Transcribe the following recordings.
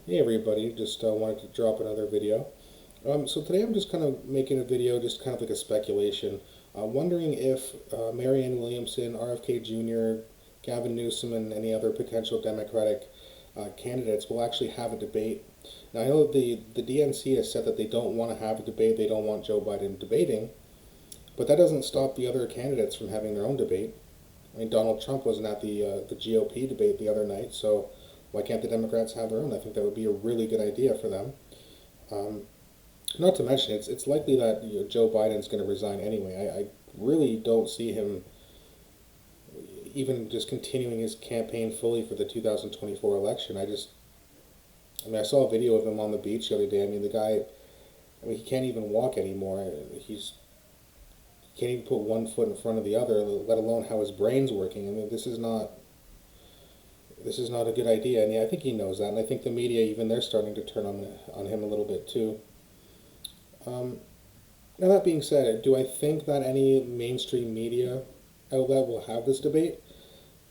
Hey everybody, just wanted to drop another video. So today I'm just kind of making a video, just kind of like a speculation, wondering if Marianne Williamson, RFK Jr., Gavin Newsom, and any other potential Democratic candidates will actually have a debate. Now I know the DNC has said that they don't want to have a debate, they don't want Joe Biden debating, but that doesn't stop the other candidates from having their own debate. I mean, Donald Trump wasn't at the GOP debate the other night, so why can't the Democrats have their own? I think that would be a really good idea for them. Um, Not to mention, it's likely that Joe Biden's going to resign anyway. I really don't see him even just continuing his campaign fully for the 2024 election. I mean, I saw a video of him on the beach the other day. I mean, the guy, I mean, he can't even walk anymore. He can't even put one foot in front of the other, let alone how his brain's working. I mean, this is not a good idea, and yeah, I think he knows that, and I think the media, even they're starting to turn on him a little bit too. Um, Now that being said, do I think that any mainstream media outlet will have this debate?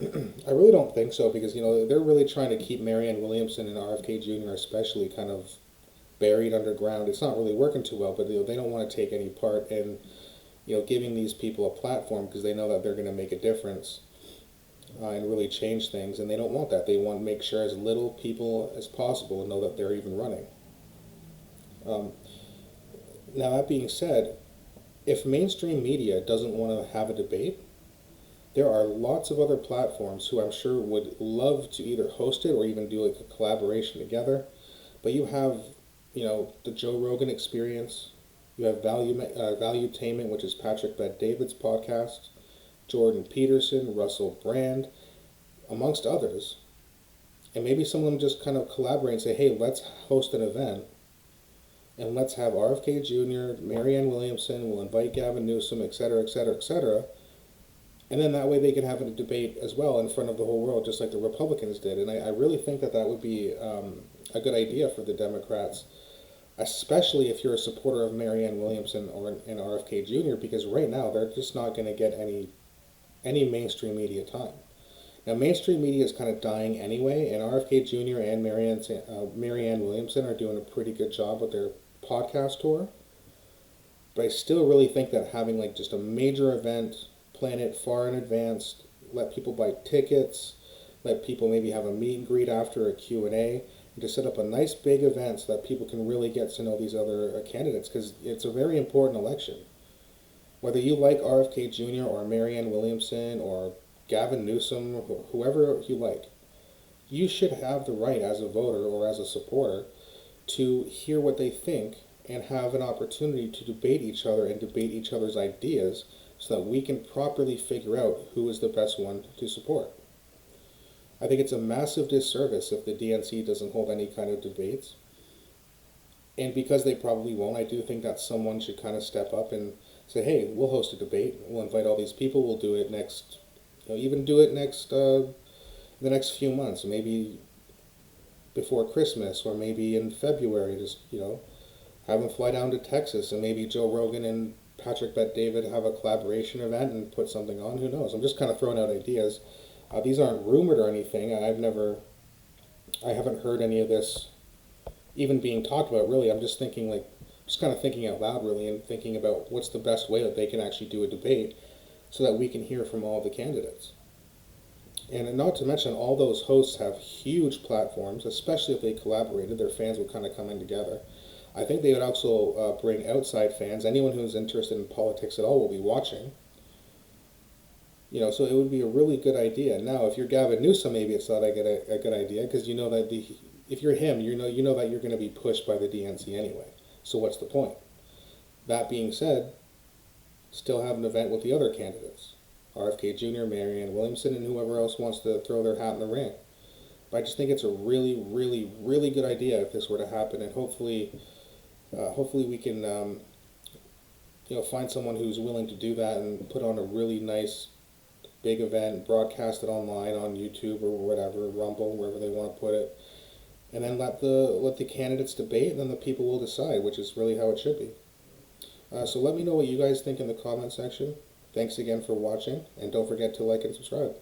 I really don't think so because they're really trying to keep Marianne Williamson and RFK Jr. especially kind of buried underground. It's not really working too well, but they don't want to take any part in giving these people a platform because they know that they're going to make a difference and really change things, and they don't want that. They want to make sure as little people as possible know that they're even running. Um, Now, that being said, if mainstream media doesn't want to have a debate, there are lots of other platforms who I'm sure would love to either host it or even do like a collaboration together. But you have, the Joe Rogan Experience. You have Valuetainment, which is Patrick Bet-David's podcast. Jordan Peterson, Russell Brand, amongst others. And maybe some of them just kind of collaborate and say, hey, let's host an event and let's have RFK Jr., Marianne Williamson, we'll invite Gavin Newsom, et cetera, et cetera, et cetera. And then that way they can have a debate as well in front of the whole world, just like the Republicans did. And I really think that that would be a good idea for the Democrats, especially if you're a supporter of Marianne Williamson or an RFK Jr., because right now they're just not going to get any mainstream media time. Now, mainstream media is kind of dying anyway, and RFK Jr. and Marianne Williamson are doing a pretty good job with their podcast tour. But I still really think that having like just a major event, plan it far in advance, let people buy tickets, let people maybe have a meet and greet after a Q&A, and just set up a nice big event so that people can really get to know these other candidates, because it's a very important election. Whether you like RFK Jr. or Marianne Williamson or Gavin Newsom, whoever you like, you should have the right as a voter or as a supporter to hear what they think and have an opportunity to debate each other and debate each other's ideas so that we can properly figure out who is the best one to support. I think it's a massive disservice if the DNC doesn't hold any kind of debates. And because they probably won't, I do think that someone should kind of step up and say, hey, we'll host a debate. We'll invite all these people. We'll do it next, even do it the next few months, maybe before Christmas or maybe in February. Just, have them fly down to Texas and maybe Joe Rogan and Patrick Bet-David have a collaboration event and put something on. Who knows? I'm just kind of throwing out ideas. These aren't rumored or anything. I haven't heard any of this even being talked about, really. I'm just thinking, just kind of thinking out loud, really, and thinking about what's the best way that they can actually do a debate so that we can hear from all the candidates. And not to mention, all those hosts have huge platforms, especially if they collaborated. Their fans would kind of come in together. I think they would also bring outside fans. Anyone who's interested in politics at all will be watching. So it would be a really good idea. Now, if you're Gavin Newsom, maybe it's not a good idea because you know that if you're him, you know that you're going to be pushed by the DNC anyway. So what's the point? That being said, still have an event with the other candidates, RFK Jr., Marianne Williamson, and whoever else wants to throw their hat in the ring. But I just think it's a really, really, really good idea if this were to happen, and hopefully we can find someone who's willing to do that and put on a really nice big event, broadcast it online on YouTube or whatever, Rumble, wherever they want to put it, and then let the candidates debate, and then the people will decide, which is really how it should be. So let me know what you guys think in the comment section. Thanks again for watching, and don't forget to like and subscribe.